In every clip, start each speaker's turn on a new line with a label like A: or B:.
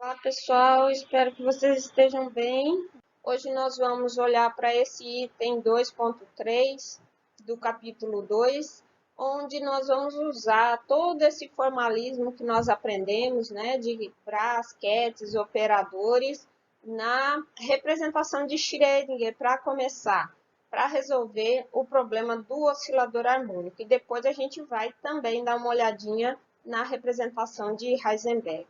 A: Olá pessoal, espero que vocês estejam bem. Hoje nós vamos olhar para esse item 2.3 do capítulo 2, onde nós vamos usar todo esse formalismo que nós aprendemos, né, de brasquetes, operadores, na representação de Schrödinger para começar, para resolver o problema do oscilador harmônico. E depois a gente vai também dar uma olhadinha na representação de Heisenberg.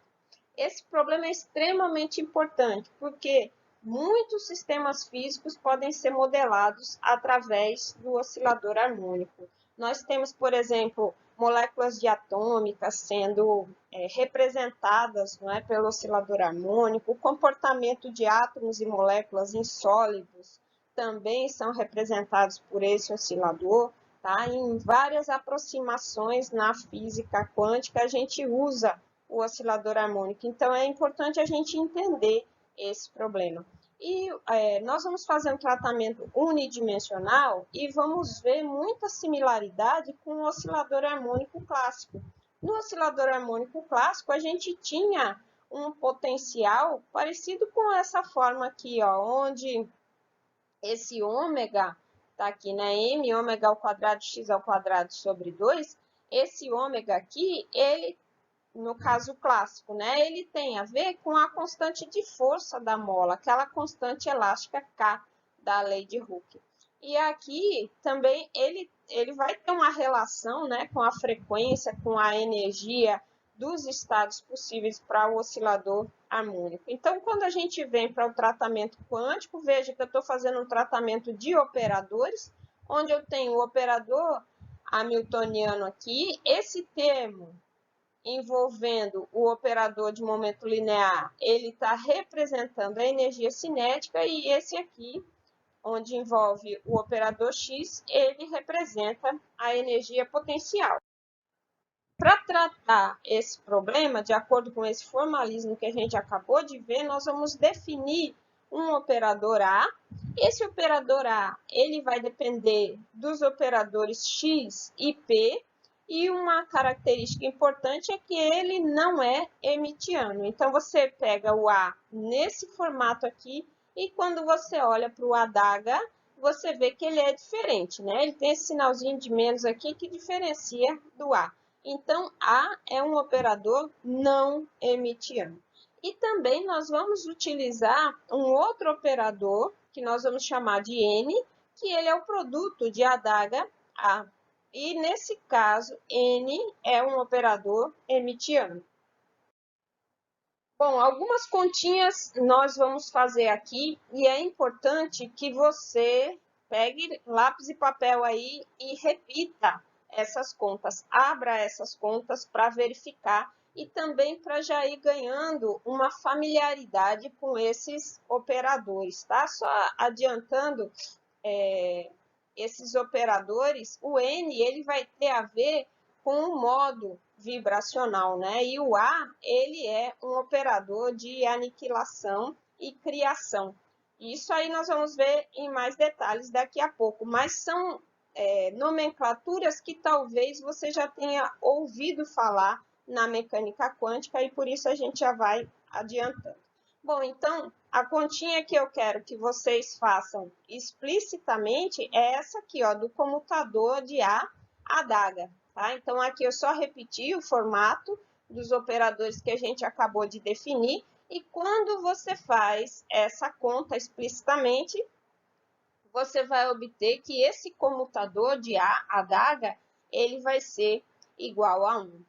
A: Esse problema é extremamente importante, porque muitos sistemas físicos podem ser modelados através do oscilador harmônico. Nós temos, por exemplo, moléculas diatômicas sendo representadas, não é, pelo oscilador harmônico, o comportamento de átomos e moléculas em sólidos também são representados por esse oscilador. Tá? Em várias aproximações na física quântica, a gente usa o oscilador harmônico. Então, é importante a gente entender esse problema. E nós vamos fazer um tratamento unidimensional e vamos ver muita similaridade com o oscilador harmônico clássico. No oscilador harmônico clássico, a gente tinha um potencial parecido com essa forma aqui, ó, onde esse ômega está aqui, né? M ômega ao quadrado x ao quadrado sobre 2. Esse ômega aqui, ele no caso clássico, né, ele tem a ver com a constante de força da mola, aquela constante elástica K da lei de Hooke. E aqui também ele vai ter uma relação, né, com a frequência, com a energia dos estados possíveis para o oscilador harmônico. Então, quando a gente vem para o tratamento quântico, veja que eu estou fazendo um tratamento de operadores, onde eu tenho o operador hamiltoniano aqui, esse termo envolvendo o operador de momento linear, ele está representando a energia cinética, e esse aqui, onde envolve o operador x, ele representa a energia potencial. Para tratar esse problema, de acordo com esse formalismo que a gente acabou de ver, nós vamos definir um operador A. Esse operador A, ele vai depender dos operadores x e p, e uma característica importante é que ele não é hermitiano. Então, você pega o A nesse formato aqui, e quando você olha para o A da H, você vê que ele é diferente, né? Ele tem esse sinalzinho de menos aqui que diferencia do A. Então, A é um operador não hermitiano. E também nós vamos utilizar um outro operador, que nós vamos chamar de N, que ele é o produto de A da H, A. E, nesse caso, N é um operador hermitiano. Bom, algumas continhas nós vamos fazer aqui, e é importante que você pegue lápis e papel aí e repita essas contas. Abra essas contas para verificar e também para já ir ganhando uma familiaridade com esses operadores, tá? Só adiantando, esses operadores, o N ele vai ter a ver com o modo vibracional, né? E o A, ele é um operador de aniquilação e criação. Isso aí nós vamos ver em mais detalhes daqui a pouco, mas são nomenclaturas que talvez você já tenha ouvido falar na mecânica quântica, e por isso a gente já vai adiantando. Bom, então, a continha que eu quero que vocês façam explicitamente é essa aqui, ó, do comutador de A adaga, tá? Então, aqui eu só repeti o formato dos operadores que a gente acabou de definir, e quando você faz essa conta explicitamente, você vai obter que esse comutador de A adaga, ele vai ser igual a 1.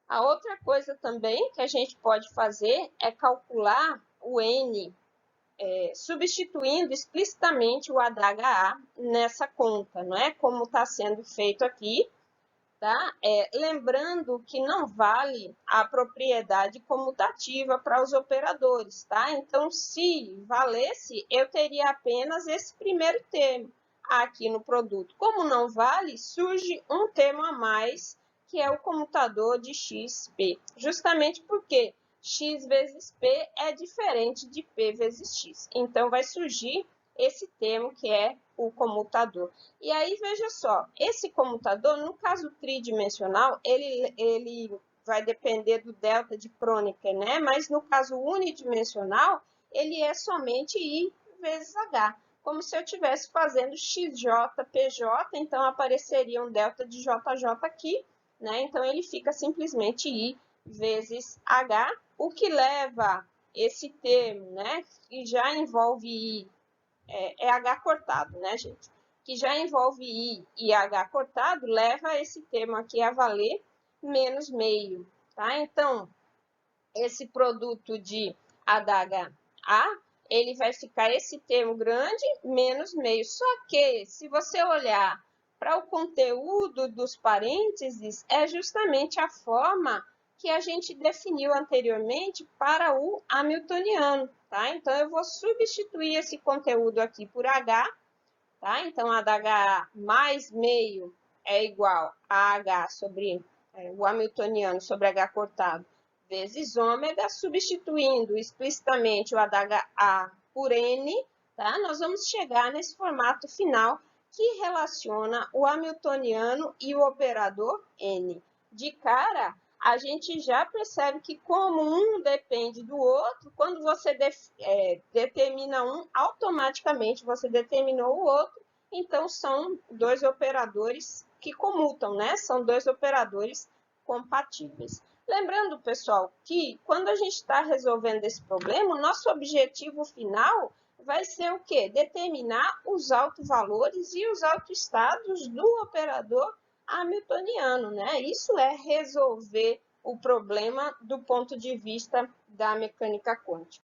A: A outra coisa também que a gente pode fazer é calcular o N, substituindo explicitamente o ADHA nessa conta, não é? Como está sendo feito aqui, tá? Lembrando que não vale a propriedade comutativa para os operadores, tá? Então, se valesse, eu teria apenas esse primeiro termo aqui no produto. Como não vale, surge um termo a mais, que é o comutador de xp, justamente porque x vezes p é diferente de p vezes x. Então, vai surgir esse termo que é o comutador. E aí, veja só, esse comutador, no caso tridimensional, ele vai depender do delta de Kronecker, né? Mas no caso unidimensional, ele é somente I vezes H. Como se eu estivesse fazendo XJ/PJ, então apareceria um delta de JJ aqui, né? Então ele fica simplesmente I vezes H, o que leva esse termo, né? Que já envolve I, é H cortado, né, gente? Que já envolve I e H cortado, leva esse termo aqui a valer menos meio, tá? Então, esse produto de ADH ele vai ficar esse termo grande menos meio. Só que, se você olhar para o conteúdo dos parênteses, é justamente a forma que a gente definiu anteriormente para o hamiltoniano, tá? Então, eu vou substituir esse conteúdo aqui por H, tá? Então, ADH mais meio é igual a H sobre o hamiltoniano sobre H cortado vezes ômega, substituindo explicitamente o ADH por N, tá? Nós vamos chegar nesse formato final que relaciona o hamiltoniano e o operador N. De cara, a gente já percebe que como um depende do outro, quando você determina um, automaticamente você determinou o outro, então são dois operadores que comutam, né? São dois operadores compatíveis. Lembrando, pessoal, que quando a gente está resolvendo esse problema, o nosso objetivo final vai ser o quê? Determinar os autovalores e os autoestados do operador hamiltoniano, né? Isso é resolver o problema do ponto de vista da mecânica quântica.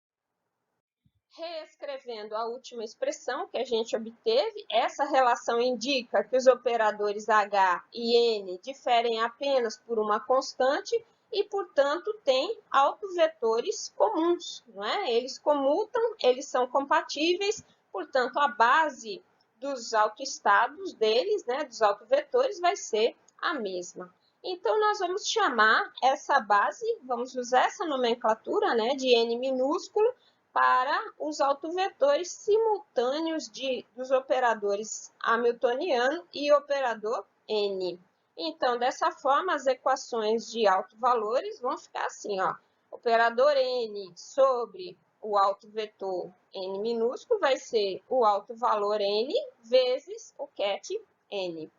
A: Reescrevendo a última expressão que a gente obteve, essa relação indica que os operadores H e N diferem apenas por uma constante e, portanto, têm autovetores comuns, não é? Eles comutam, eles são compatíveis, portanto, a base dos autoestados deles, né, dos autovetores, vai ser a mesma. Então, nós vamos chamar essa base, vamos usar essa nomenclatura, né, de N minúsculo, para os autovetores simultâneos dos operadores hamiltoniano e operador N. Então, dessa forma, as equações de autovalores vão ficar assim, ó. Operador N sobre o autovetor N minúsculo vai ser o autovalor N vezes o ket N.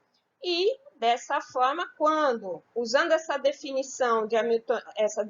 A: E, dessa forma, quando, usando essa definição de Hamilton, essa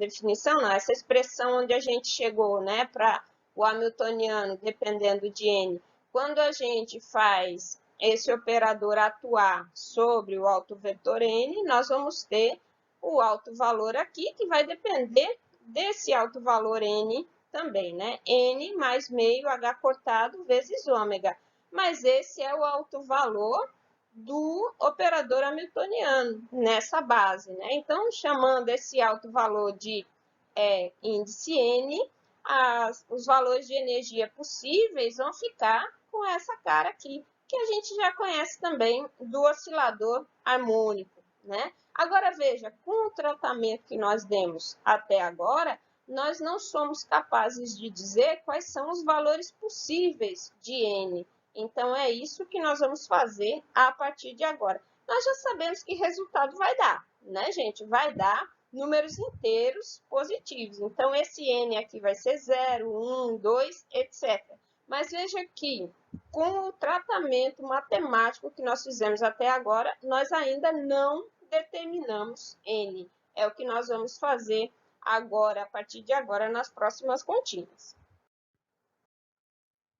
A: expressão onde a gente chegou, né, para o hamiltoniano, dependendo de N, quando a gente faz esse operador atuar sobre o autovetor N, nós vamos ter o autovalor aqui, que vai depender desse autovalor N também, né? N mais meio H cortado vezes ômega. Mas esse é o autovalor do operador hamiltoniano nessa base, né? Então, chamando esse autovalor de índice N, os valores de energia possíveis vão ficar com essa cara aqui, que a gente já conhece também do oscilador harmônico, né? Agora, veja, com o tratamento que nós demos até agora, nós não somos capazes de dizer quais são os valores possíveis de N. Então, é isso que nós vamos fazer a partir de agora. Nós já sabemos que resultado vai dar, né, gente? Vai dar números inteiros positivos. Então, esse N aqui vai ser 0, 1, 2, etc. Mas veja que, com o tratamento matemático que nós fizemos até agora, nós ainda não determinamos N. É o que nós vamos fazer agora, a partir de agora, nas próximas continhas.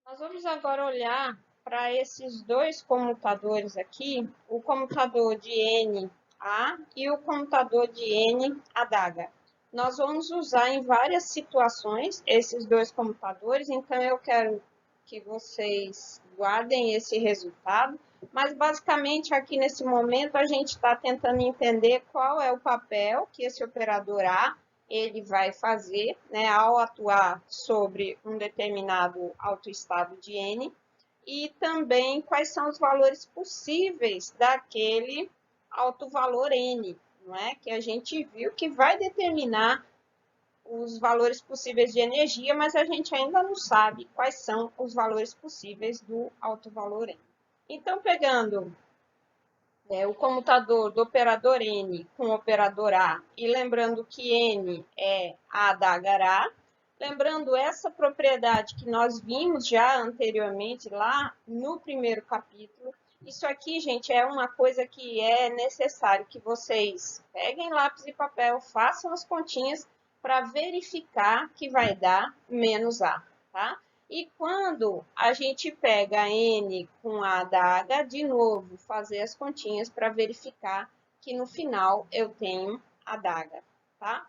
A: Nós vamos agora olhar para esses dois comutadores aqui, o comutador de NA e o comutador de NADH. Nós vamos usar em várias situações esses dois comutadores, então eu quero que vocês guardem esse resultado, mas basicamente aqui nesse momento a gente está tentando entender qual é o papel que esse operador A ele vai fazer, né, ao atuar sobre um determinado autoestado de N, e também quais são os valores possíveis daquele autovalor N, não é? Que a gente viu que vai determinar os valores possíveis de energia, mas a gente ainda não sabe quais são os valores possíveis do autovalor N. Então, pegando o comutador do operador N com o operador A, e lembrando que N é a adaga A, lembrando essa propriedade que nós vimos já anteriormente lá no primeiro capítulo. Isso aqui, gente, é uma coisa que é necessário que vocês peguem lápis e papel, façam as continhas para verificar que vai dar menos A, tá? E quando a gente pega N com a adaga, de novo, fazer as continhas para verificar que no final eu tenho a adaga, tá?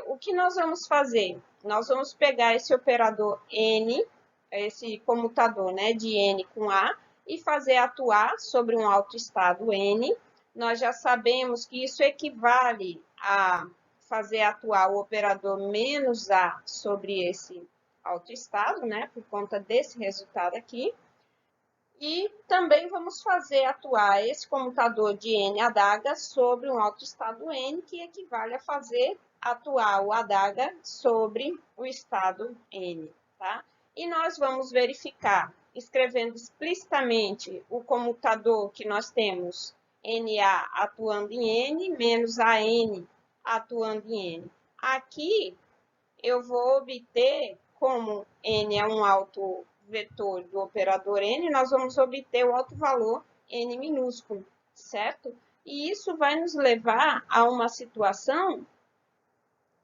A: O que nós vamos fazer? Nós vamos pegar esse operador N, esse comutador, né, de N com A, e fazer atuar sobre um autoestado N. Nós já sabemos que isso equivale a fazer atuar o operador menos A sobre esse autoestado, né, por conta desse resultado aqui. E também vamos fazer atuar esse comutador de N adaga sobre um autoestado N, que equivale a fazer atuar o adaga sobre o estado N, tá? E nós vamos verificar, escrevendo explicitamente o comutador que nós temos NA atuando em N, menos AN atuando em N. Aqui, eu vou obter, como N é um autovetor do operador N, nós vamos obter o autovalor N minúsculo, certo? E isso vai nos levar a uma situação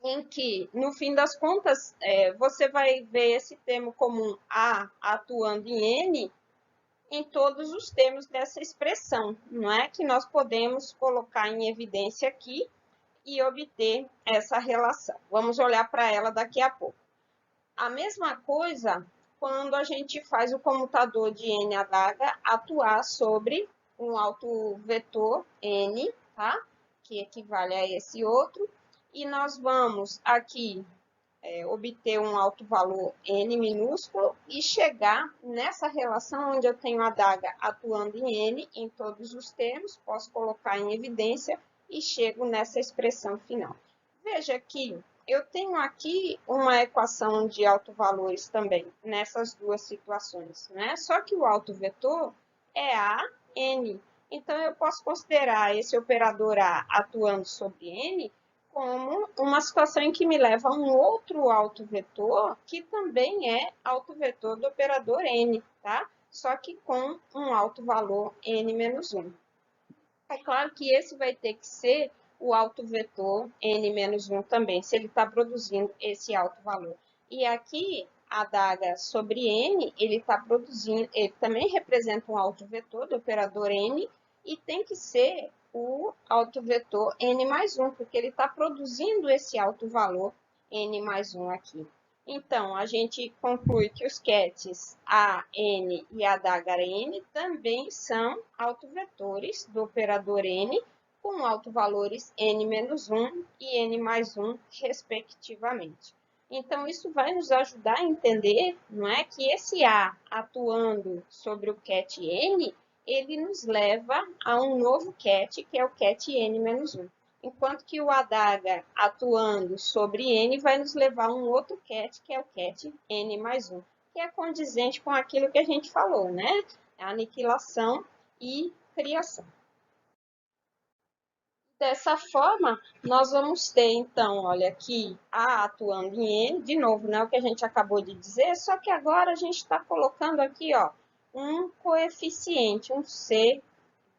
A: em que, no fim das contas, você vai ver esse termo comum A atuando em N em todos os termos dessa expressão, não é? Que nós podemos colocar em evidência aqui e obter essa relação. Vamos olhar para ela daqui a pouco. A mesma coisa quando a gente faz o comutador de N adaga atuar sobre um autovetor N, tá? Que equivale a esse outro. E nós vamos aqui obter um autovalor N minúsculo e chegar nessa relação onde eu tenho a adaga atuando em N em todos os termos, posso colocar em evidência e chego nessa expressão final. Veja que eu tenho aqui uma equação de autovalores também, nessas duas situações, né? Só que o autovetor é A, N. Então, eu posso considerar esse operador A atuando sobre N como uma situação em que me leva a um outro autovetor, que também é autovetor do operador N, tá? Só que com um autovalor N menos 1. É claro que esse vai ter que ser o autovetor N-1 também, se ele está produzindo esse alto valor. E aqui, a adaga sobre N, ele está produzindo, ele também representa um autovetor do operador N, e tem que ser o autovetor N mais 1, porque ele está produzindo esse alto valor N mais 1 aqui. Então, a gente conclui que os quetes A, N e a adaga N também são autovetores do operador N, com autovalores N-1 e N mais 1, respectivamente. Então, isso vai nos ajudar a entender, não é, que esse A atuando sobre o ket N, ele nos leva a um novo ket, que é o ket N-1. Enquanto que o adaga atuando sobre N vai nos levar a um outro ket, que é o ket N mais 1, que é condizente com aquilo que a gente falou, né? Aniquilação e criação. Dessa forma, nós vamos ter, então, olha aqui, A atuando em N, de novo, né, o que a gente acabou de dizer, só que agora a gente está colocando aqui, ó, um coeficiente, um C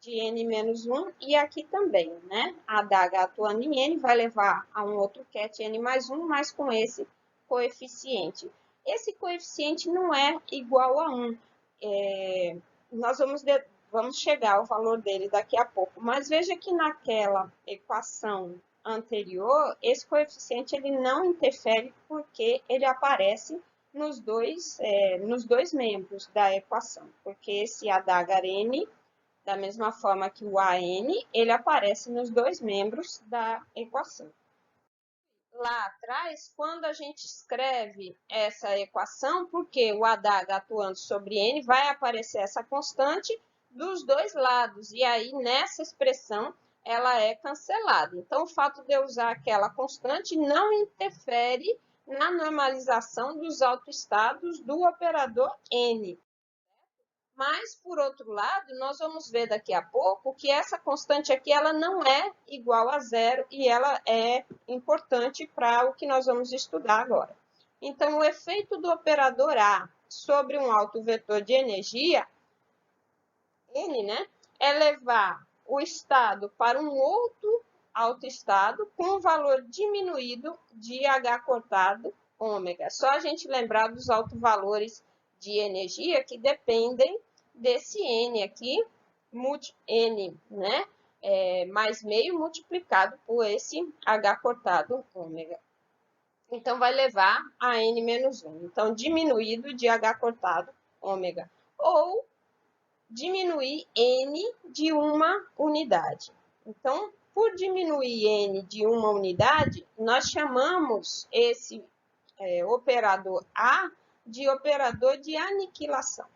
A: de N-1, e aqui também, né, a adaga atuando em N vai levar a um outro ket N mais 1, mas com esse coeficiente. Esse coeficiente não é igual a 1. Nós vamos chegar ao valor dele daqui a pouco, mas veja que naquela equação anterior, esse coeficiente ele não interfere porque ele aparece nos dois membros da equação, porque esse adaga N, da mesma forma que o AN, ele aparece nos dois membros da equação. Lá atrás, quando a gente escreve essa equação, porque o adaga atuando sobre N, vai aparecer essa constante dos dois lados, e aí nessa expressão ela é cancelada. Então, o fato de eu usar aquela constante não interfere na normalização dos autoestados do operador N. Mas, por outro lado, nós vamos ver daqui a pouco que essa constante aqui ela não é igual a zero e ela é importante para o que nós vamos estudar agora. Então, o efeito do operador A sobre um alto vetor de energia, N, né, é levar o estado para um outro alto estado com um valor diminuído de H cortado ômega. Só a gente lembrar dos altos valores de energia que dependem desse N aqui, N, né? Mais meio multiplicado por esse H cortado ômega. Então, vai levar a N menos 1. Então, diminuído de H cortado ômega. Ou diminuir N de uma unidade. Então, por diminuir N de uma unidade, nós chamamos esse operador A de operador de aniquilação.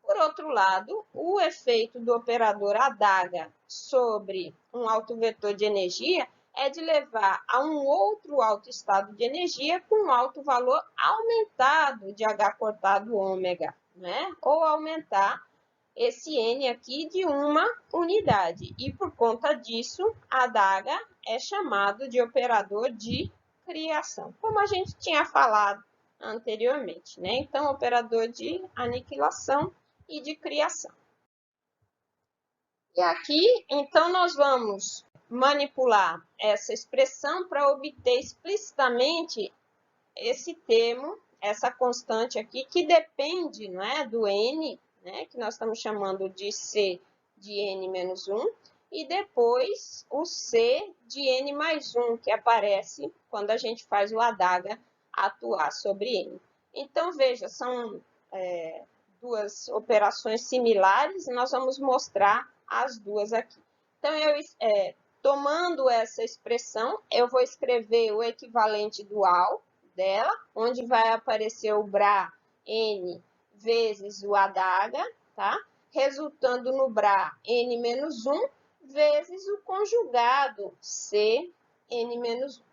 A: Por outro lado, o efeito do operador adaga sobre um alto vetor de energia é de levar a um outro alto estado de energia com um alto valor aumentado de H cortado ômega, né? Ou aumentar esse N aqui de uma unidade. E por conta disso, a adaga é chamado de operador de criação, como a gente tinha falado anteriormente, né? Então, operador de aniquilação e de criação. E aqui, então, nós vamos manipular essa expressão para obter explicitamente esse termo, essa constante aqui, que depende, não é, do N, né, que nós estamos chamando de C de N menos 1, e depois o C de N mais 1, que aparece quando a gente faz o adaga atuar sobre N. Então, veja, são duas operações similares e nós vamos mostrar as duas aqui. Então, tomando essa expressão, eu vou escrever o equivalente dual dela, onde vai aparecer o Bra N vezes o adaga, tá? Resultando no Bra N menos 1 vezes o conjugado C N menos 1.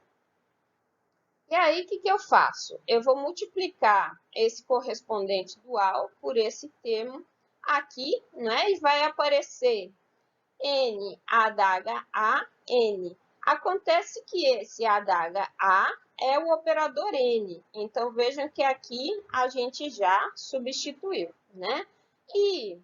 A: E aí, o que eu faço? Eu vou multiplicar esse correspondente dual por esse termo aqui, né? E vai aparecer N adaga A, N. Acontece que esse adaga A é o operador N. Então, vejam que aqui a gente já substituiu, né? E,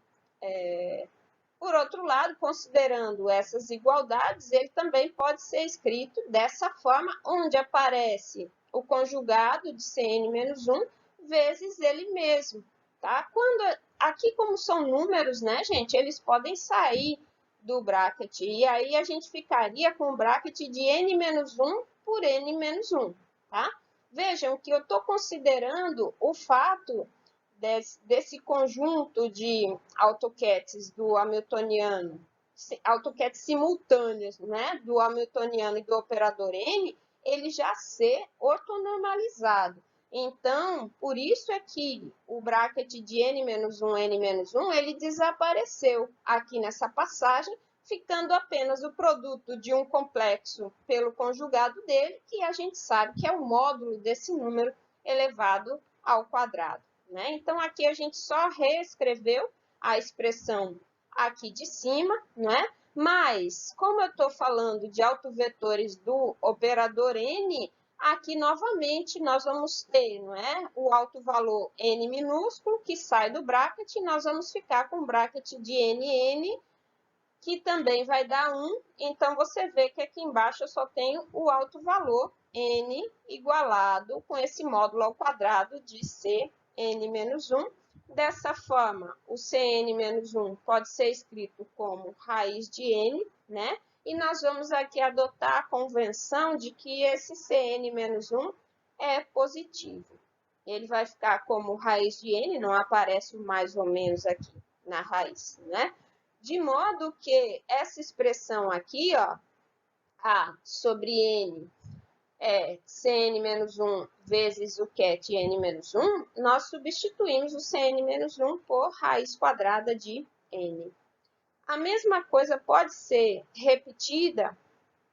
A: por outro lado, considerando essas igualdades, ele também pode ser escrito dessa forma, onde aparece o conjugado de Cn-1 vezes ele mesmo, tá? Aqui, como são números, né, gente, eles podem sair do bracket, e aí a gente ficaria com o bracket de n-1 por n-1, tá? Vejam que eu estou considerando o fato desse conjunto de autocats do hamiltoniano, autocats simultâneos, né, do hamiltoniano e do operador n, ele já ser ortonormalizado. Então, por isso é que o bracket de n-1, n-1, ele desapareceu aqui nessa passagem, ficando apenas o produto de um complexo pelo conjugado dele, que a gente sabe que é o módulo desse número elevado ao quadrado, né? Então, aqui a gente só reescreveu a expressão aqui de cima, né? Mas, como eu estou falando de autovetores do operador n, aqui, novamente, nós vamos ter, não é, o alto valor n minúsculo, que sai do bracket, e nós vamos ficar com o bracket de nn, que também vai dar 1. Então, você vê que aqui embaixo eu só tenho o alto valor n igualado com esse módulo ao quadrado de Cn-1. Dessa forma, o Cn-1 pode ser escrito como raiz de n, né? E nós vamos aqui adotar a convenção de que esse Cn-1 é positivo. Ele vai ficar como raiz de n, não aparece o mais ou menos aqui na raiz, né? De modo que essa expressão aqui, ó, A sobre n é Cn-1 vezes o ket n-1, nós substituímos o Cn-1 por raiz quadrada de n. A mesma coisa pode ser repetida,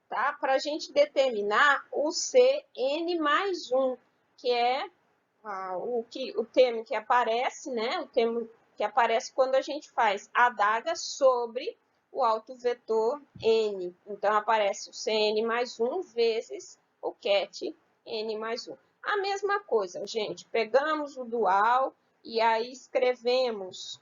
A: tá? Para a gente determinar o Cn mais 1, que é o termo que aparece, né? O termo que aparece quando a gente faz a adaga sobre o autovetor N. Então, aparece o Cn mais 1 vezes o ket N mais 1. A mesma coisa, gente. Pegamos o dual e aí escrevemos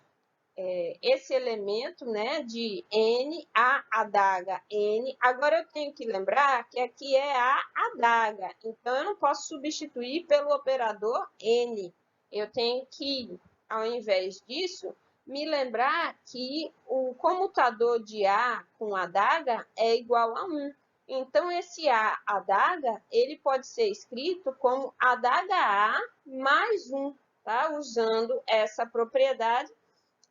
A: esse elemento, né, de N, a adaga N. Agora, eu tenho que lembrar que aqui é a adaga. Então, eu não posso substituir pelo operador N. Eu tenho que, ao invés disso, me lembrar que o comutador de A com adaga é igual a 1. Então, esse A adaga, ele pode ser escrito como adaga A mais 1, tá? Usando essa propriedade,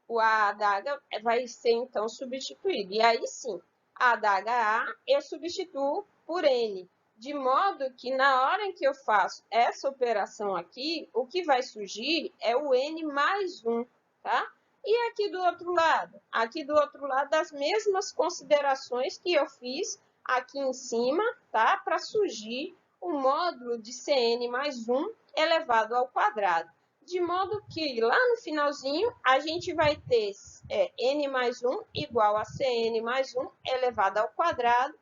A: o A adaga vai ser, então, substituído. E aí, sim, a adaga A eu substituo por N, de modo que na hora em que eu faço essa operação aqui, o que vai surgir é o N mais 1, tá? E aqui do outro lado? Aqui do outro lado, as mesmas considerações que eu fiz aqui em cima, tá? Para surgir o módulo de Cn mais 1 elevado ao quadrado. De modo que lá no finalzinho a gente vai ter n mais 1 igual a Cn mais 1 elevado ao quadrado,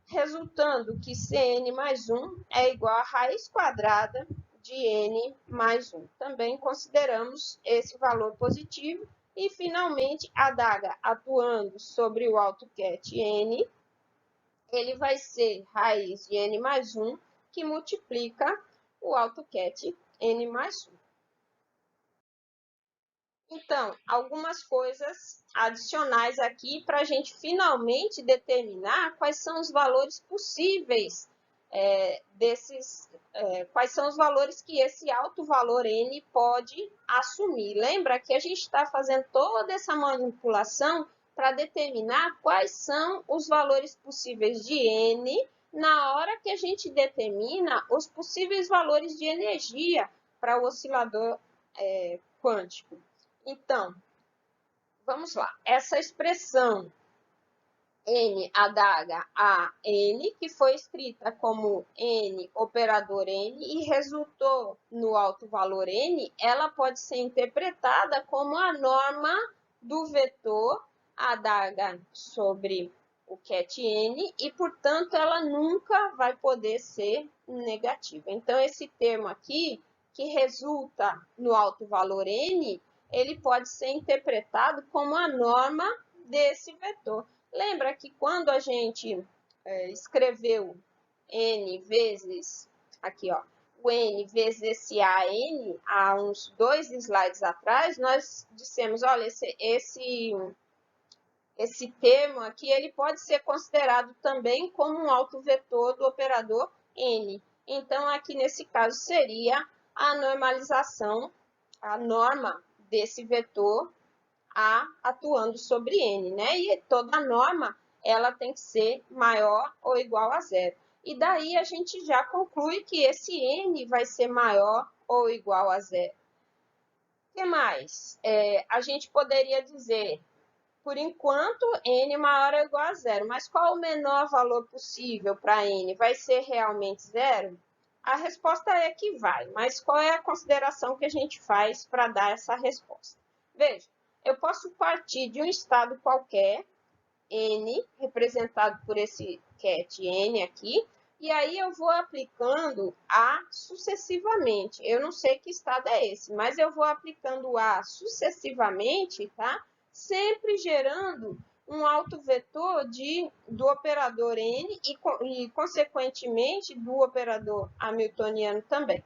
A: resultando que Cn mais 1 é igual a raiz quadrada de n mais 1. Também consideramos esse valor positivo. E, finalmente, a adaga atuando sobre o AutoCAD n, ele vai ser raiz de n mais 1, que multiplica o AutoCAD n mais 1. Então, algumas coisas adicionais aqui para a gente finalmente determinar quais são os valores possíveis quais são os valores que esse alto valor N pode assumir. Lembra que a gente está fazendo toda essa manipulação para determinar quais são os valores possíveis de N na hora que a gente determina os possíveis valores de energia para o oscilador quântico. Então, vamos lá. Essa expressão N adaga a N, que foi escrita como N operador N e resultou no alto valor N, ela pode ser interpretada como a norma do vetor adaga sobre o ket N e, portanto, ela nunca vai poder ser negativa. Então, esse termo aqui, que resulta no alto valor N, ele pode ser interpretado como a norma desse vetor. Lembra que quando a gente escreveu N vezes, aqui ó, o N vezes esse AN, há uns 2 slides atrás, nós dissemos, olha, esse termo aqui, ele pode ser considerado também como um autovetor do operador N. Então, aqui nesse caso, seria a normalização, a norma desse vetor A atuando sobre N, né? E toda norma, ela tem que ser maior ou igual a zero. E daí a gente já conclui que esse N vai ser maior ou igual a zero. O que mais? A gente poderia dizer, por enquanto, N maior ou igual a zero. Mas qual o menor valor possível para N? Vai ser realmente zero? A resposta é que vai, mas qual é a consideração que a gente faz para dar essa resposta? Veja, eu posso partir de um estado qualquer, N, representado por esse ket N aqui, e aí eu vou aplicando A sucessivamente. Eu não sei que estado é esse, mas eu vou aplicando A sucessivamente, tá? Sempre gerando um autovetor do operador N e, consequentemente, do operador hamiltoniano também.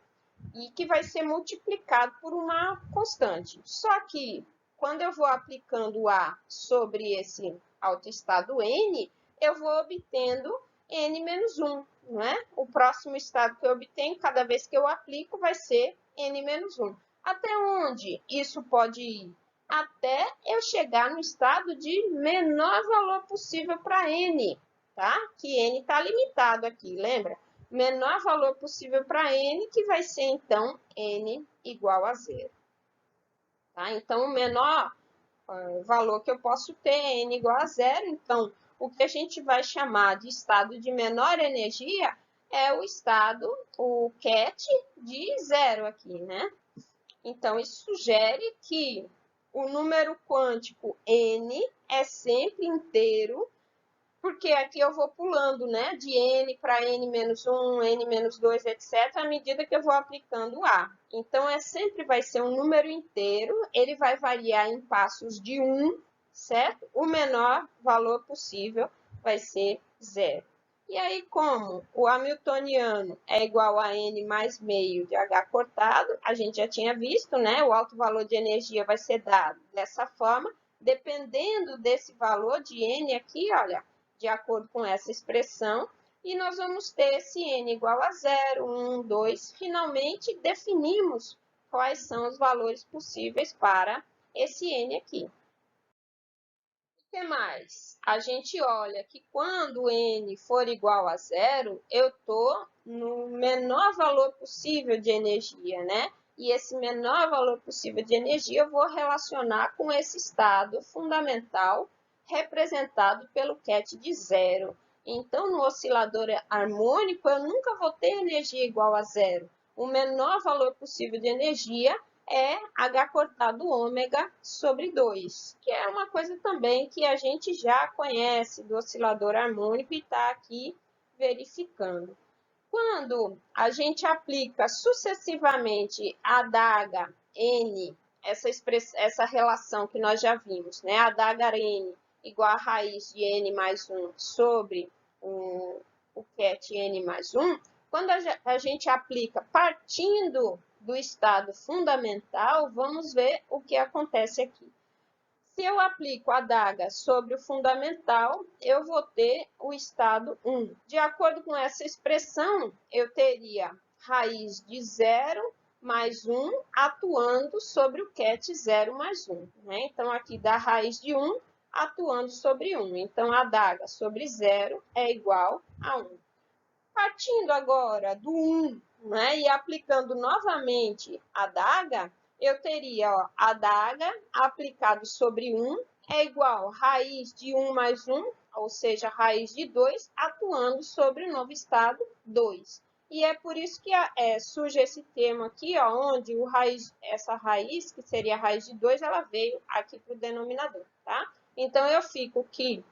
A: E que vai ser multiplicado por uma constante. Só que, quando eu vou aplicando A sobre esse autoestado N, eu vou obtendo N menos 1, não é? O próximo estado que eu obtenho, cada vez que eu aplico, vai ser N menos 1. Até onde isso pode ir? Até eu chegar no estado de menor valor possível para N, tá? Que N está limitado aqui, lembra? Menor valor possível para N, que vai ser, então, N igual a zero. Tá? Então, o menor valor que eu posso ter é N igual a zero. Então, o que a gente vai chamar de estado de menor energia é o estado, o ket de zero aqui, né? Então, isso sugere que o número quântico n é sempre inteiro, porque aqui eu vou pulando, né, de n para n-1, n-2, etc., à medida que eu vou aplicando A. Então, sempre vai ser um número inteiro, ele vai variar em passos de 1, certo? O menor valor possível vai ser 0. E aí, como o hamiltoniano é igual a n mais meio de h cortado, a gente já tinha visto, né? O alto valor de energia vai ser dado dessa forma, dependendo desse valor de n aqui, olha, de acordo com essa expressão, e nós vamos ter esse n igual a 0, 1, 2. Finalmente, definimos quais são os valores possíveis para esse n aqui. O que mais? A gente olha que quando n for igual a 0, eu estou no menor valor possível de energia, né? E esse menor valor possível de energia eu vou relacionar com esse estado fundamental representado pelo ket de 0. Então, no oscilador harmônico, eu nunca vou ter energia igual a 0. O menor valor possível de energia é h cortado ômega sobre 2, que é uma coisa também que a gente já conhece do oscilador harmônico e está aqui verificando. Quando a gente aplica sucessivamente a adaga n, essa relação que nós já vimos, né? A adaga n igual a raiz de n mais 1 sobre o ket n mais 1, quando a gente aplica partindo do estado fundamental, vamos ver o que acontece aqui. Se eu aplico a adaga sobre o fundamental, eu vou ter o estado 1. De acordo com essa expressão, eu teria raiz de 0 mais 1 atuando sobre o ket 0 mais 1. Né? Então, aqui dá raiz de 1 atuando sobre 1. Então, a adaga sobre 0 é igual a 1. Partindo agora do 1, né, e aplicando novamente a adaga, eu teria a adaga aplicado sobre 1 é igual a raiz de 1 mais 1, ou seja, raiz de 2, atuando sobre o novo estado 2. E é por isso que surge esse termo aqui, ó, onde essa raiz, que seria a raiz de 2, ela veio aqui para o denominador, tá? Então, eu fico que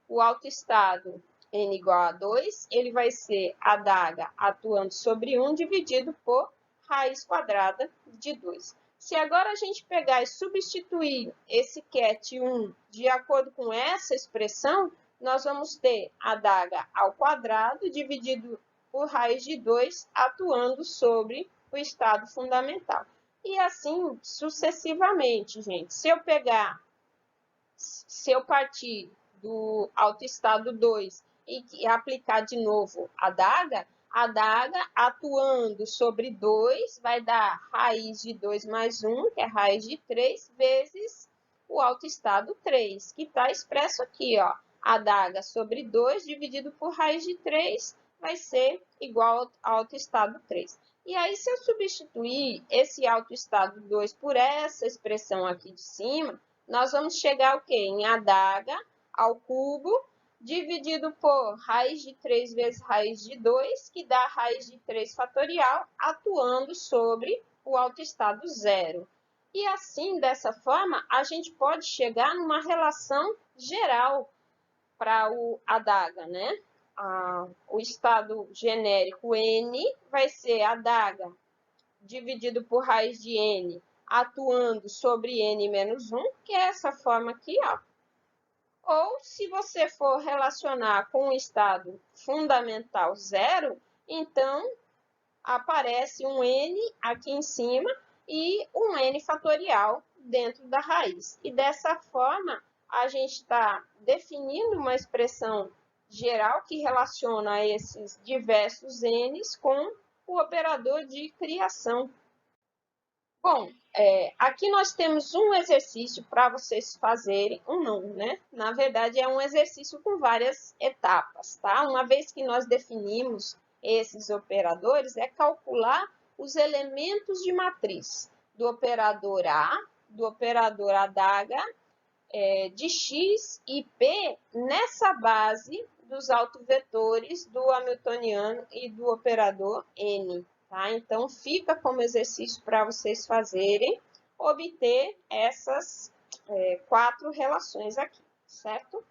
A: o autoestado n igual a 2, ele vai ser a adaga atuando sobre 1 dividido por raiz quadrada de 2. Se agora a gente pegar e substituir esse ket 1 de acordo com essa expressão, nós vamos ter a adaga ao quadrado dividido por raiz de 2 atuando sobre o estado fundamental. E assim sucessivamente, gente. Se eu partir do autoestado 2 e aplicar de novo a adaga atuando sobre 2 vai dar raiz de 2 mais 1, que é raiz de 3, vezes o autoestado 3, que está expresso aqui, ó. Adaga sobre 2 dividido por raiz de 3 vai ser igual ao autoestado 3. E aí, se eu substituir esse autoestado 2 por essa expressão aqui de cima, nós vamos chegar ao quê? Em adaga ao cubo, dividido por raiz de 3 vezes raiz de 2, que dá raiz de 3 fatorial, adaga sobre o autoestado 0. E assim, dessa forma, a gente pode chegar numa relação geral para o adaga, né? O estado genérico n vai ser adaga dividido por raiz de n atuando sobre n menos 1, que é essa forma aqui, ó. Ou, se você for relacionar com o estado fundamental 0, então aparece um n aqui em cima e um n fatorial dentro da raiz. E dessa forma, a gente está definindo uma expressão geral que relaciona esses diversos n's com o operador de criação. Bom, aqui nós temos um exercício para vocês fazerem, né? Na verdade, é um exercício com várias etapas, tá? Uma vez que nós definimos esses operadores, é calcular os elementos de matriz do operador A, do operador adaga, de x e p nessa base dos autovetores do hamiltoniano e do operador n. Tá? Então, fica como exercício para vocês fazerem. obter essas quatro relações aqui, certo?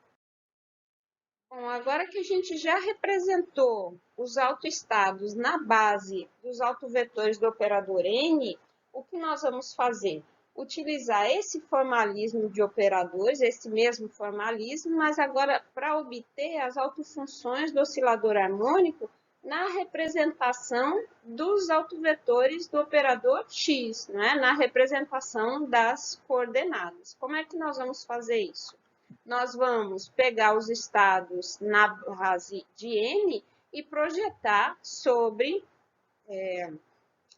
A: Bom, agora que a gente já representou os autoestados na base dos autovetores do operador N, o que nós vamos fazer? Utilizar esse formalismo de operadores, esse mesmo formalismo, mas agora para obter as autofunções do oscilador harmônico na representação dos autovetores do operador X, né? Na representação das coordenadas. Como é que nós vamos fazer isso? Nós vamos pegar os estados na base de N e projetar sobre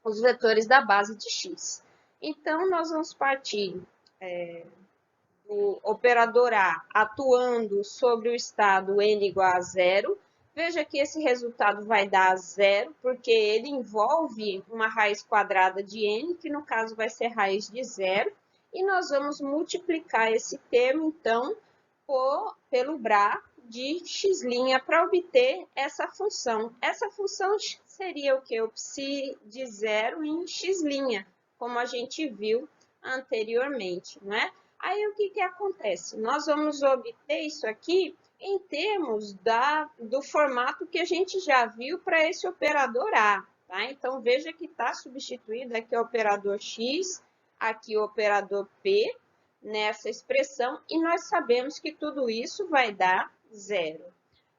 A: os vetores da base de X. Então, nós vamos partir do operador A atuando sobre o estado N igual a zero. Veja que esse resultado vai dar zero, porque ele envolve uma raiz quadrada de N, que no caso vai ser raiz de zero. E nós vamos multiplicar esse termo, então, pelo BRA de x' para obter essa função. Essa função seria o que? O psi de zero em x', como a gente viu anteriormente, né? Aí, o que acontece? Nós vamos obter isso aqui em termos do formato que a gente já viu para esse operador A, tá? Então, veja que está substituído aqui o operador x, aqui o operador p, nessa expressão, e nós sabemos que tudo isso vai dar zero.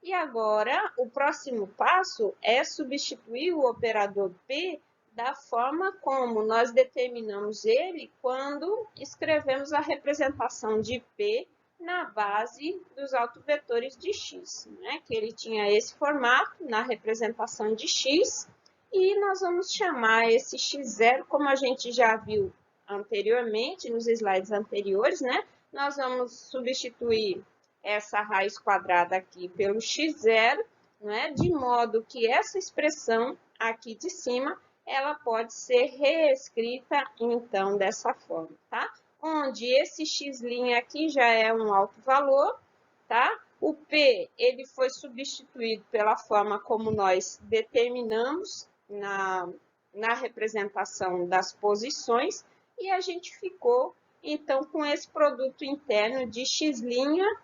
A: E agora, o próximo passo é substituir o operador p da forma como nós determinamos ele quando escrevemos a representação de P na base dos autovetores de X, né? Que ele tinha esse formato na representação de X, e nós vamos chamar esse x0, como a gente já viu anteriormente, nos slides anteriores, né? Nós vamos substituir essa raiz quadrada aqui pelo x0, né? De modo que essa expressão aqui de cima ela pode ser reescrita, então, dessa forma, tá? Onde esse x' aqui já é um alto valor, tá? O P, ele foi substituído pela forma como nós determinamos na representação das posições, e a gente ficou, então, com esse produto interno de x'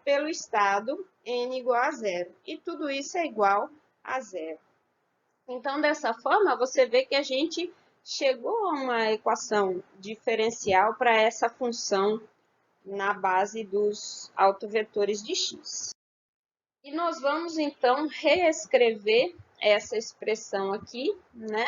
A: pelo estado N igual a zero. E tudo isso é igual a zero. Então, dessa forma, você vê que a gente chegou a uma equação diferencial para essa função na base dos autovetores de x. E nós vamos, então, reescrever essa expressão aqui, né?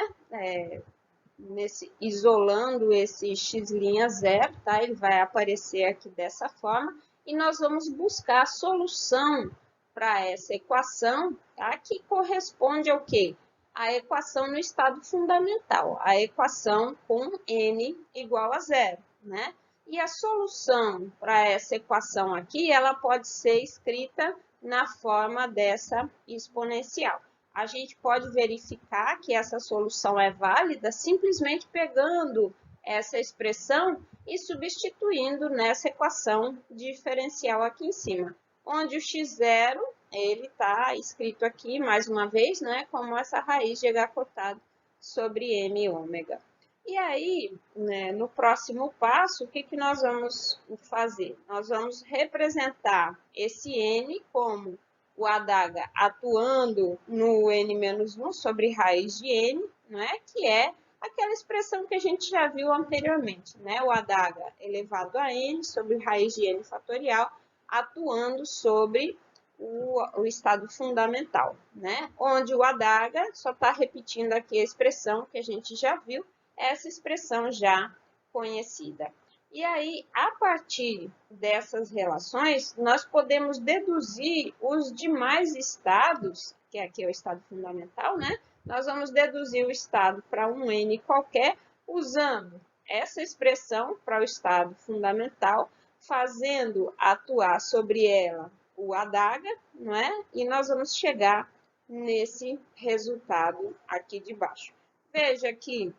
A: Isolando esse x'0, tá? Ele vai aparecer aqui dessa forma. E nós vamos buscar a solução para essa equação, tá? Que corresponde ao quê? A equação no estado fundamental, a equação com n igual a zero, né? E a solução para essa equação aqui, ela pode ser escrita na forma dessa exponencial. A gente pode verificar que essa solução é válida simplesmente pegando essa expressão e substituindo nessa equação diferencial aqui em cima, onde o x0 ele está escrito aqui, mais uma vez, né, como essa raiz de h cortado sobre m ômega. E aí, né, no próximo passo, o que nós vamos fazer? Nós vamos representar esse n como o adaga atuando no n-1 sobre raiz de n, né, que é aquela expressão que a gente já viu anteriormente, né, o adaga elevado a n sobre raiz de n fatorial, atuando sobre o estado fundamental, né? Onde o adaga só está repetindo aqui a expressão que a gente já viu, essa expressão já conhecida. E aí, a partir dessas relações, nós podemos deduzir os demais estados, que aqui é o estado fundamental, né? Nós vamos deduzir o estado para um n qualquer, usando essa expressão para o estado fundamental, fazendo atuar sobre ela o adaga, não é? E nós vamos chegar nesse resultado aqui de baixo. Veja que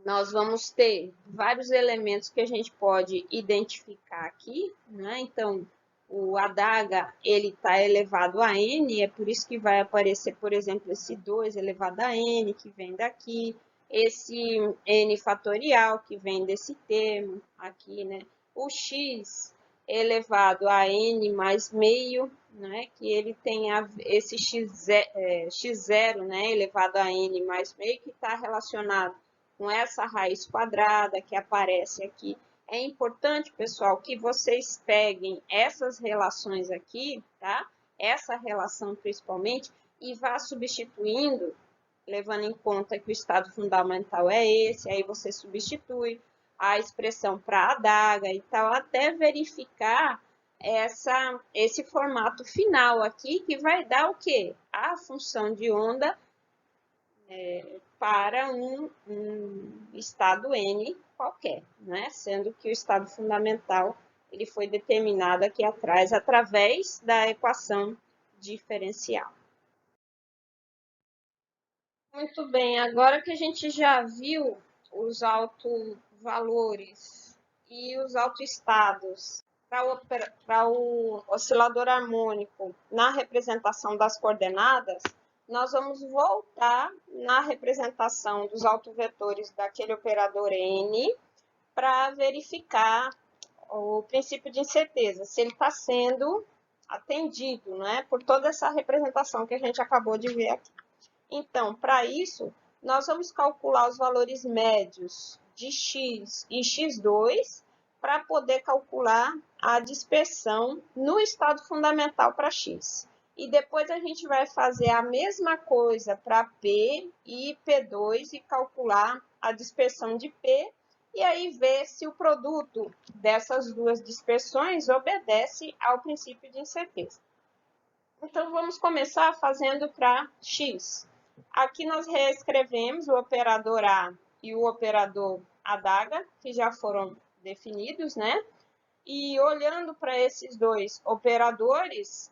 A: nós vamos ter vários elementos que a gente pode identificar aqui, né? Então, o adaga, ele está elevado a n, é por isso que vai aparecer, por exemplo, esse 2 elevado a n, que vem daqui. esse n fatorial que vem desse termo aqui, né? O x elevado a n mais meio, né? Que ele tem esse x0, né? Elevado a n mais meio, que está relacionado com essa raiz quadrada que aparece aqui. É importante, pessoal, que vocês peguem essas relações aqui, tá? Essa relação principalmente, e vá substituindo, levando em conta que o estado fundamental é esse, aí você substitui a expressão para a adaga e tal, até verificar esse formato final aqui, que vai dar o quê? A função de onda para um estado N qualquer, né? Sendo que o estado fundamental ele foi determinado aqui atrás através da equação diferencial. Muito bem, agora que a gente já viu os autovalores e os autoestados para o oscilador harmônico na representação das coordenadas, nós vamos voltar na representação dos autovetores daquele operador N para verificar o princípio de incerteza, se ele está sendo atendido, né, por toda essa representação que a gente acabou de ver aqui. Então, para isso, nós vamos calcular os valores médios de x e x2 para poder calcular a dispersão no estado fundamental para x. E depois a gente vai fazer a mesma coisa para P e P2 e calcular a dispersão de P, e aí ver se o produto dessas duas dispersões obedece ao princípio de incerteza. Então, vamos começar fazendo para x. Aqui nós reescrevemos o operador A e o operador adaga, que já foram definidos, né? E olhando para esses dois operadores,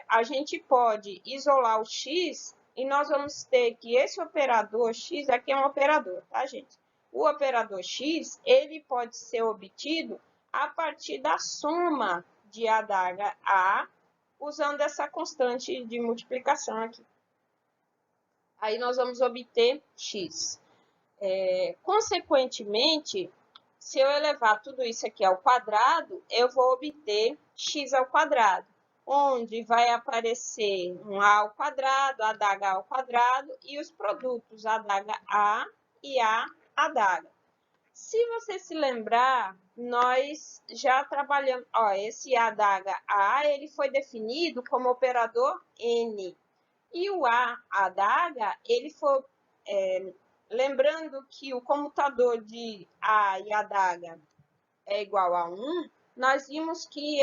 A: a gente pode isolar o x e nós vamos ter que esse operador x, aqui é um operador, tá, gente? O operador x, ele pode ser obtido a partir da soma de adaga A, usando essa constante de multiplicação aqui. Aí nós vamos obter x. Consequentemente, se eu elevar tudo isso aqui ao quadrado, eu vou obter x ao quadrado, onde vai aparecer um a ao quadrado, adaga ao quadrado e os produtos adaga A e A adaga. Se você se lembrar, nós já trabalhamos, esse adaga A, ele foi definido como operador N. E o A adaga, ele foi, lembrando que o comutador de A e adaga é igual a 1, nós vimos que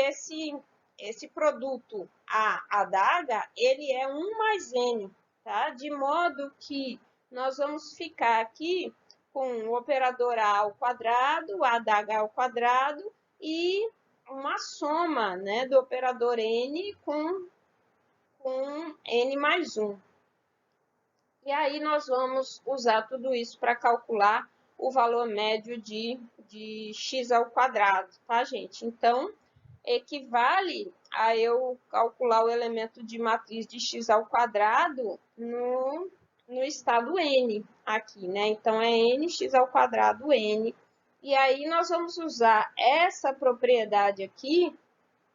A: esse produto A adaga, ele é 1 mais N, tá? De modo que nós vamos ficar aqui com o operador A ao quadrado, a adaga ao quadrado e uma soma, né, do operador N com N mais 1. E aí nós vamos usar tudo isso para calcular o valor médio de x ao quadrado, tá, gente? Então, equivale a eu calcular o elemento de matriz de x ao quadrado no estado N aqui, né? Então, é nx ao quadrado N. E aí nós vamos usar essa propriedade aqui,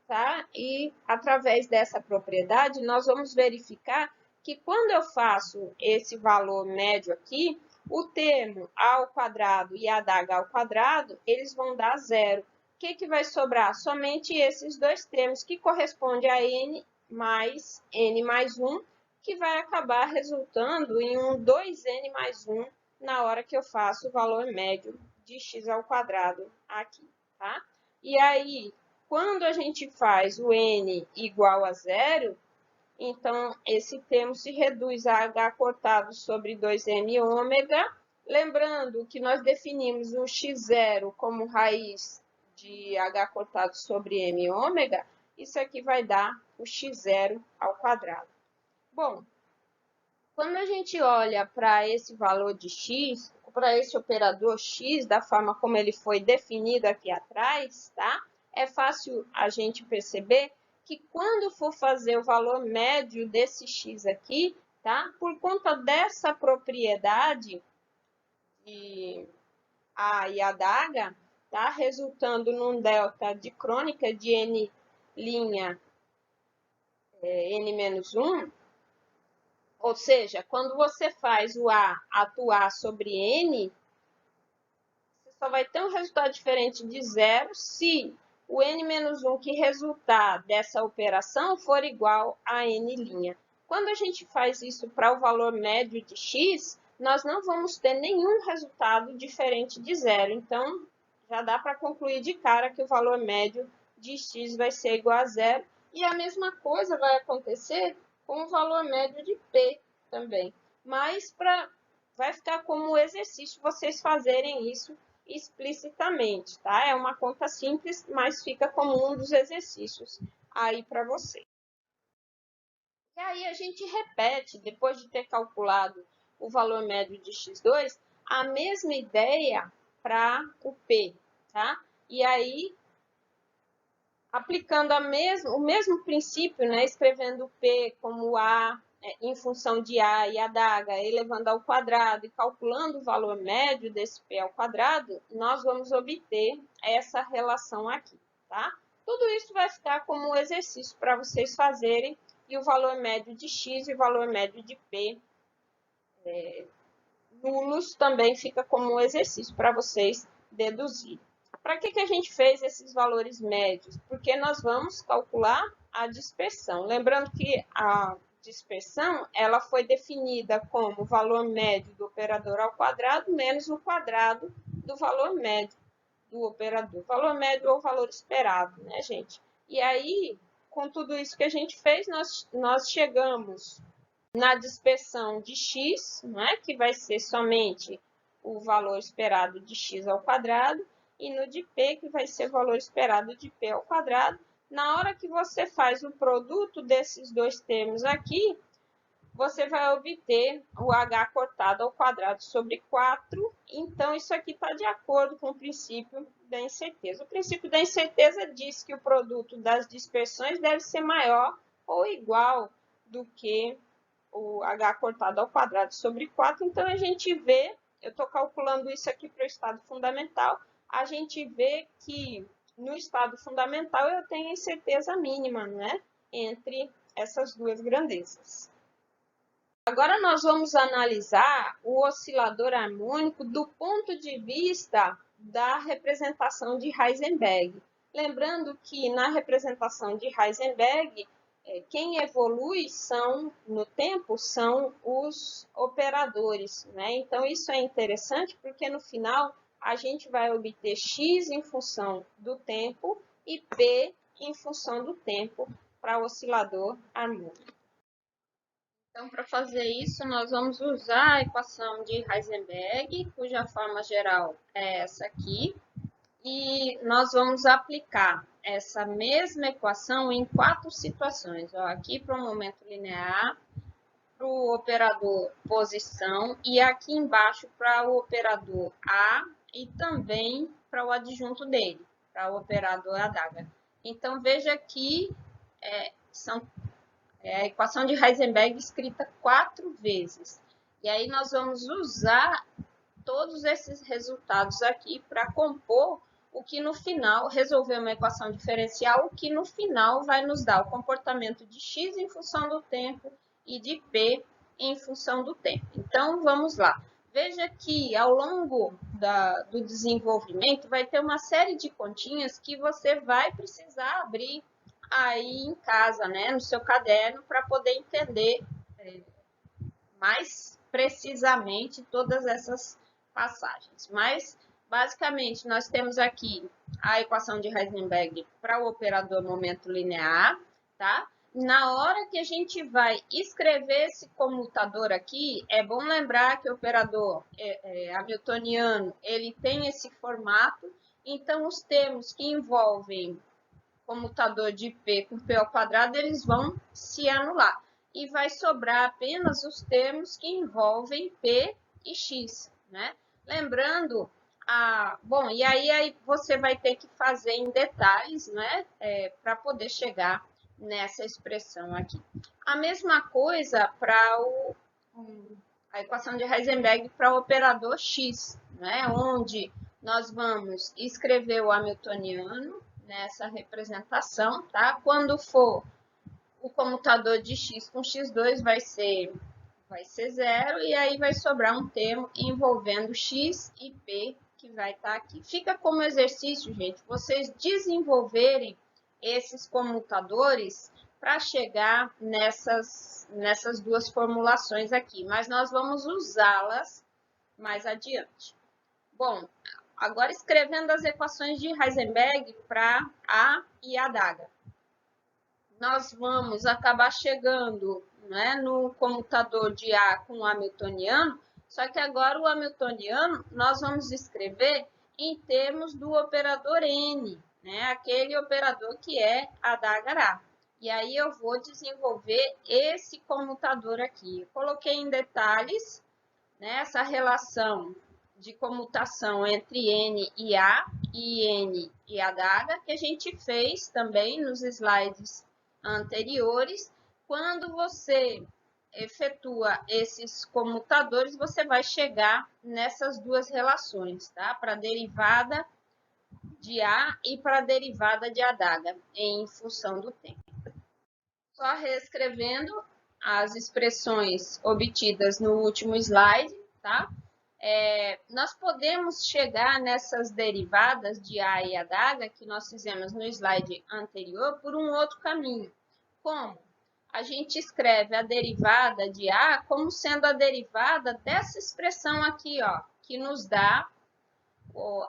A: tá? E através dessa propriedade, nós vamos verificar que quando eu faço esse valor médio aqui, o termo a ao quadrado e a adaga ao quadrado, eles vão dar zero. O que vai sobrar? Somente esses dois termos, que correspondem a n mais 1, que vai acabar resultando em um 2n mais 1 na hora que eu faço o valor médio de x ao quadrado aqui, tá? E aí, quando a gente faz o n igual a zero, então esse termo se reduz a h cortado sobre 2m ômega. Lembrando que nós definimos o x0 como raiz de h cortado sobre m ômega, isso aqui vai dar o x0 ao quadrado. Bom, quando a gente olha para esse valor de x, para esse operador x, da forma como ele foi definido aqui atrás, tá? É fácil a gente perceber que quando for fazer o valor médio desse x aqui, tá? Por conta dessa propriedade de A e adaga, tá? Resultando num delta de crônica de N' N-1, ou seja, quando você faz o A atuar sobre N, você só vai ter um resultado diferente de zero se o N-1 que resultar dessa operação for igual a N'. Quando a gente faz isso para o valor médio de x, nós não vamos ter nenhum resultado diferente de zero. Então, já dá para concluir de cara que o valor médio de x vai ser igual a zero. E a mesma coisa vai acontecer com o valor médio de p também. Mas vai ficar como exercício vocês fazerem isso explicitamente, tá? É uma conta simples, mas fica como um dos exercícios aí para você. E aí a gente repete, depois de ter calculado o valor médio de x2, a mesma ideia para o p, tá? E aí, aplicando o mesmo princípio, né? Escrevendo p como a em função de a e adaga elevando ao quadrado e calculando o valor médio desse p ao quadrado, nós vamos obter essa relação aqui, tá? Tudo isso vai ficar como um exercício para vocês fazerem e o valor médio de x e o valor médio de p nulos também fica como um exercício para vocês deduzirem. Para que a gente fez esses valores médios? Porque nós vamos calcular a dispersão. Lembrando que a dispersão ela foi definida como o valor médio do operador ao quadrado menos o quadrado do valor médio do operador. Valor médio ou valor esperado, né, gente? E aí, com tudo isso que a gente fez, nós chegamos na dispersão de x, né, que vai ser somente o valor esperado de x ao quadrado, e no de p, que vai ser o valor esperado de p ao quadrado. Na hora que você faz o produto desses dois termos aqui, você vai obter o h cortado ao quadrado sobre 4. Então, isso aqui está de acordo com o princípio da incerteza. O princípio da incerteza diz que o produto das dispersões deve ser maior ou igual do que o h cortado ao quadrado sobre 4. Então, a gente vê, eu estou calculando isso aqui para o estado fundamental, a gente vê que no estado fundamental eu tenho incerteza mínima, né, entre essas duas grandezas. Agora nós vamos analisar o oscilador harmônico do ponto de vista da representação de Heisenberg. Lembrando que na representação de Heisenberg, quem evolui no tempo são os operadores, né? Então, isso é interessante porque no final a gente vai obter x em função do tempo e p em função do tempo para o oscilador harmônico. Então, para fazer isso, nós vamos usar a equação de Heisenberg, cuja forma geral é essa aqui, e nós vamos aplicar essa mesma equação em 4 situações. Ó, aqui para o momento linear, para o operador posição, e aqui embaixo para o operador A e também para o adjunto dele, para o operador adaga. Então, veja que são a equação de Heisenberg escrita 4 vezes. E aí nós vamos usar todos esses resultados aqui para compor o que no final, resolver uma equação diferencial, o que no final vai nos dar o comportamento de x em função do tempo e de p em função do tempo. Então, vamos lá. Veja que ao longo do desenvolvimento vai ter uma série de continhas que você vai precisar abrir aí em casa, né, no seu caderno, para poder entender mais precisamente todas essas passagens. Mas, basicamente, nós temos aqui a equação de Heisenberg para o operador momento linear, tá? Na hora que a gente vai escrever esse comutador aqui, é bom lembrar que o operador hamiltoniano, ele tem esse formato, então os termos que envolvem comutador de p com p ao quadrado, eles vão se anular. E vai sobrar apenas os termos que envolvem p e x, né? Lembrando, bom, e aí você vai ter que fazer em detalhes, né? Para poder chegar nessa expressão aqui. A mesma coisa para a equação de Heisenberg para o operador x, né? Onde nós vamos escrever o hamiltoniano nessa representação, tá? Quando for o comutador de x com x2 vai ser zero, e aí vai sobrar um termo envolvendo x e p, que vai estar aqui. Fica como exercício, gente, vocês desenvolverem esses comutadores para chegar nessas duas formulações aqui, mas nós vamos usá-las mais adiante. Bom, agora escrevendo as equações de Heisenberg para A e a adaga. Nós vamos acabar chegando, né, no comutador de A com o hamiltoniano, só que agora o hamiltoniano nós vamos escrever em termos do operador N, né, aquele operador que é adaga-A. E aí eu vou desenvolver esse comutador aqui. Eu coloquei em detalhes, né, essa relação de comutação entre N e A e N e adaga, que a gente fez também nos slides anteriores. Quando você efetua esses comutadores, você vai chegar nessas duas relações, tá? Para a derivada de A e para a derivada de adaga, em função do tempo. Só reescrevendo as expressões obtidas no último slide, tá? Nós podemos chegar nessas derivadas de A e adaga que nós fizemos no slide anterior por um outro caminho. Como? A gente escreve a derivada de A como sendo a derivada dessa expressão aqui, ó, que nos dá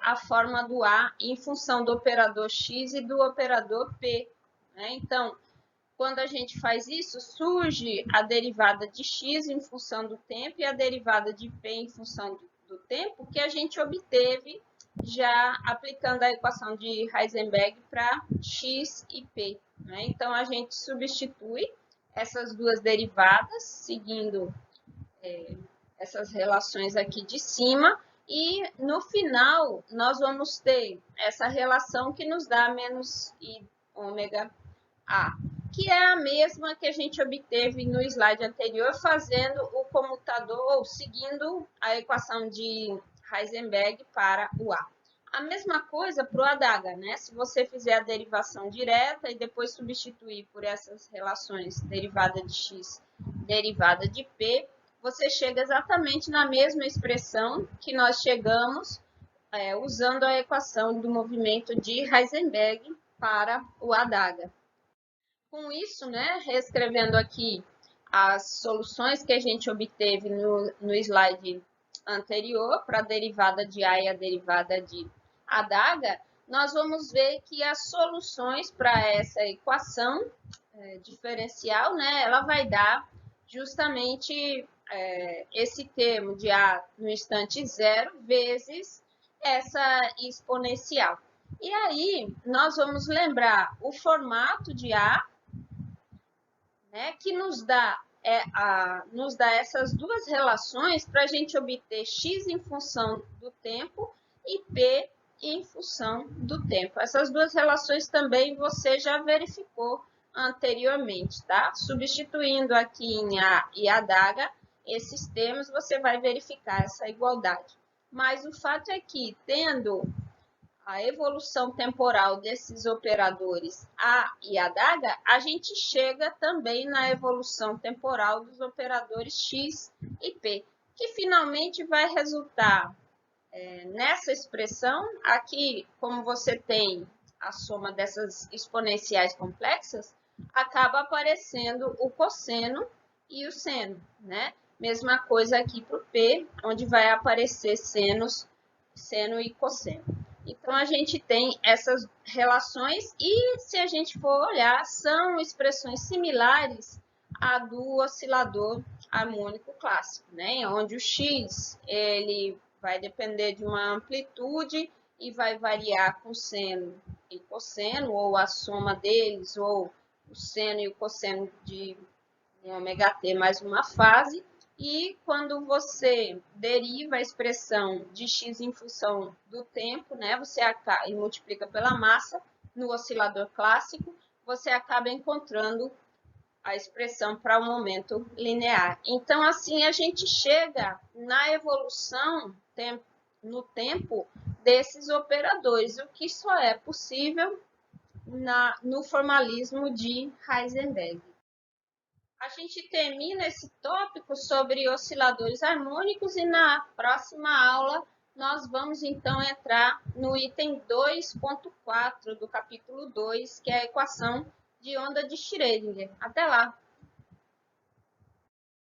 A: a forma do A em função do operador x e do operador p, né? Então, quando a gente faz isso, surge a derivada de x em função do tempo e a derivada de p em função do tempo, que a gente obteve já aplicando a equação de Heisenberg para x e p, né? Então, a gente substitui essas duas derivadas, seguindo essas relações aqui de cima, e no final nós vamos ter essa relação que nos dá menos i ômega a, que é a mesma que a gente obteve no slide anterior, fazendo o comutador ou seguindo a equação de Heisenberg para o A. A mesma coisa para o adaga, né? Se você fizer a derivação direta e depois substituir por essas relações derivada de x, derivada de p, você chega exatamente na mesma expressão que nós chegamos usando a equação do movimento de Heisenberg para o adaga. Com isso, né, reescrevendo aqui as soluções que a gente obteve no slide anterior para a derivada de A e a derivada de adaga, nós vamos ver que as soluções para essa equação diferencial, né, ela vai dar justamente esse termo de A no instante zero vezes essa exponencial. E aí, nós vamos lembrar o formato de A, né, que nos dá essas duas relações para a gente obter x em função do tempo e p em função do tempo. Essas duas relações também você já verificou anteriormente, tá? Substituindo aqui em A e adaga esses termos, você vai verificar essa igualdade. Mas o fato é que, tendo a evolução temporal desses operadores A e adaga, a gente chega também na evolução temporal dos operadores x e p, que finalmente vai resultar nessa expressão. Aqui, como você tem a soma dessas exponenciais complexas, acaba aparecendo o cosseno e o seno, né? Mesma coisa aqui para o p, onde vai aparecer seno e cosseno. Então, a gente tem essas relações e, se a gente for olhar, são expressões similares à do oscilador harmônico clássico, né? Onde o x ele vai depender de uma amplitude e vai variar com seno e cosseno, ou a soma deles, ou o seno e o cosseno de ômega t mais uma fase. E quando você deriva a expressão de x em função do tempo, né, você e multiplica pela massa no oscilador clássico, você acaba encontrando a expressão para o momento linear. Então, assim, a gente chega na evolução no tempo desses operadores, o que só é possível no formalismo de Heisenberg. A gente termina esse tópico sobre osciladores harmônicos e na próxima aula nós vamos então entrar no item 2.4 do capítulo 2, que é a equação de onda de Schrödinger. Até lá!